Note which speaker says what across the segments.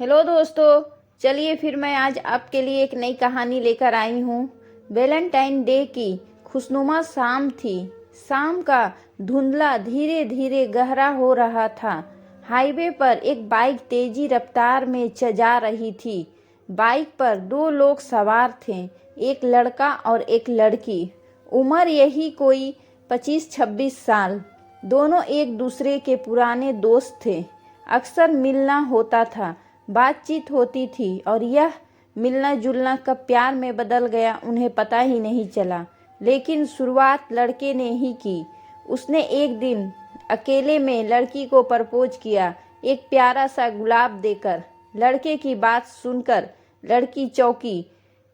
Speaker 1: Hello दोस्तों, चलिए फिर मैं आज आपके लिए एक नई कहानी लेकर आई हूँ। वैलेंटाइन डे की खुशनुमा शाम थी। शाम का धुंधला धीरे धीरे गहरा हो रहा था। हाईवे पर एक बाइक तेजी रफ्तार में जा रही थी। बाइक पर दो लोग सवार थे, एक लड़का और एक लड़की। उम्र यही कोई 25-26 साल। दोनों एक दूसरे के पुराने दोस्त थे। अक्सर मिलना होता था, बातचीत होती थी और यह मिलना जुलना कब प्यार में बदल गया उन्हें पता ही नहीं चला। लेकिन शुरुआत लड़के ने ही की। उसने एक दिन अकेले में लड़की को प्रपोज किया, एक प्यारा सा गुलाब देकर। लड़के की बात सुनकर लड़की चौंकी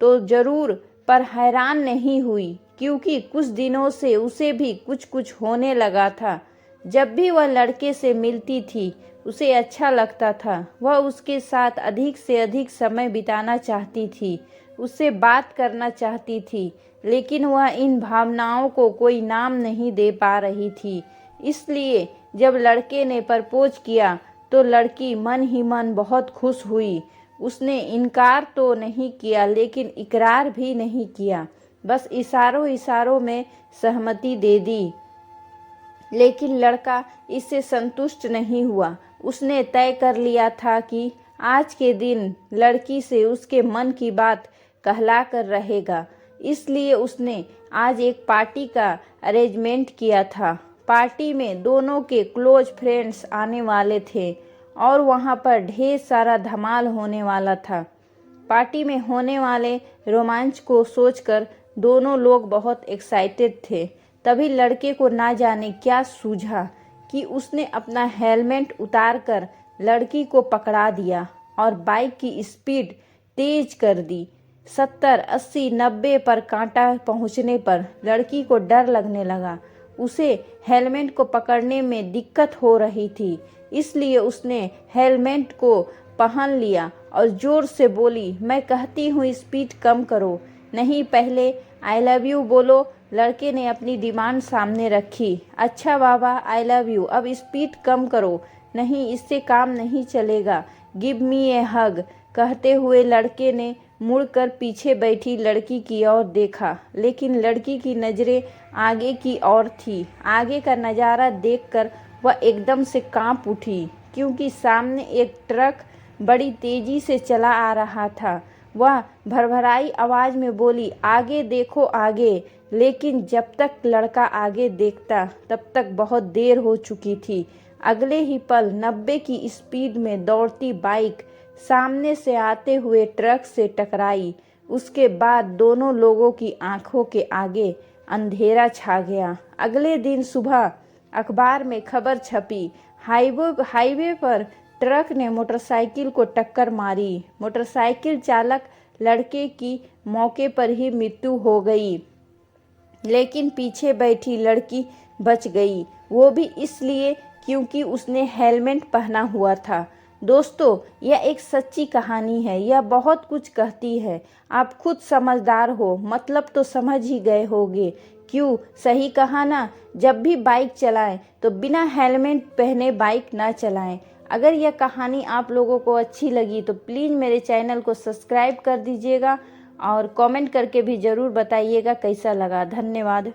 Speaker 1: तो जरूर, पर हैरान नहीं हुई, क्योंकि कुछ दिनों से उसे भी कुछ कुछ होने लगा था। जब भी वह लड़के से मिलती थी उसे अच्छा लगता था। वह उसके साथ अधिक से अधिक समय बिताना चाहती थी, उससे बात करना चाहती थी, लेकिन वह इन भावनाओं को कोई नाम नहीं दे पा रही थी। इसलिए जब लड़के ने प्रपोज किया तो लड़की मन ही मन बहुत खुश हुई। उसने इनकार तो नहीं किया, लेकिन इकरार भी नहीं किया, बस इशारों इशारों में सहमति दे दी। लेकिन लड़का इससे संतुष्ट नहीं हुआ। उसने तय कर लिया था कि आज के दिन लड़की से उसके मन की बात कहला कर रहेगा। इसलिए उसने आज एक पार्टी का अरेंजमेंट किया था। पार्टी में दोनों के क्लोज फ्रेंड्स आने वाले थे और वहां पर ढेर सारा धमाल होने वाला था। पार्टी में होने वाले रोमांच को सोचकर दोनों लोग बहुत एक्साइटेड थे। तभी लड़के को ना जाने क्या सूझा कि उसने अपना हेलमेट उतारकर लड़की को पकड़ा दिया और बाइक की स्पीड तेज कर दी। 70, 80, 90 पर कांटा पहुंचने पर लड़की को डर लगने लगा। उसे हेलमेट को पकड़ने में दिक्कत हो रही थी, इसलिए उसने हेलमेट को पहन लिया और जोर से बोली, मैं कहती हूँ स्पीड कम करो। नहीं, पहले आई लव यू बोलो। लड़के ने अपनी डिमांड सामने रखी। अच्छा बाबा, आई लव यू, अब स्पीड कम करो। नहीं, इससे काम नहीं चलेगा। गिव मी ए हग। कहते हुए लड़के ने मुड़कर पीछे बैठी लड़की की ओर देखा, लेकिन लड़की की नजरें आगे की ओर थी। आगे का नज़ारा देखकर वह एकदम से कांप उठी, क्योंकि सामने एक ट्रक बड़ी तेजी से चला आ रहा था। वह भरभराई आवाज में बोली, आगे देखो आगे। लेकिन जब तक लड़का आगे देखता तब तक बहुत देर हो चुकी थी। अगले ही पल 90 की स्पीड में दौड़ती बाइक सामने से आते हुए ट्रक से टकराई। उसके बाद दोनों लोगों की आंखों के आगे अंधेरा छा गया। अगले दिन सुबह अखबार में खबर छपी, हाईवे पर ट्रक ने मोटरसाइकिल को टक्कर मारी। मोटरसाइकिल चालक लड़के की मौके पर ही मृत्यु हो गई, लेकिन पीछे बैठी लड़की बच गई, वो भी इसलिए क्योंकि उसने हेलमेट पहना हुआ था। दोस्तों, यह एक सच्ची कहानी है। यह बहुत कुछ कहती है। आप खुद समझदार हो, मतलब तो समझ ही गए होगे। क्यों, सही कहा ना? जब भी बाइक चलाएं तो बिना हेलमेट पहने बाइक ना चलाएं। अगर यह कहानी आप लोगों को अच्छी लगी तो प्लीज़ मेरे चैनल को सब्सक्राइब कर दीजिएगा और कमेंट करके भी ज़रूर बताइएगा कैसा लगा। धन्यवाद।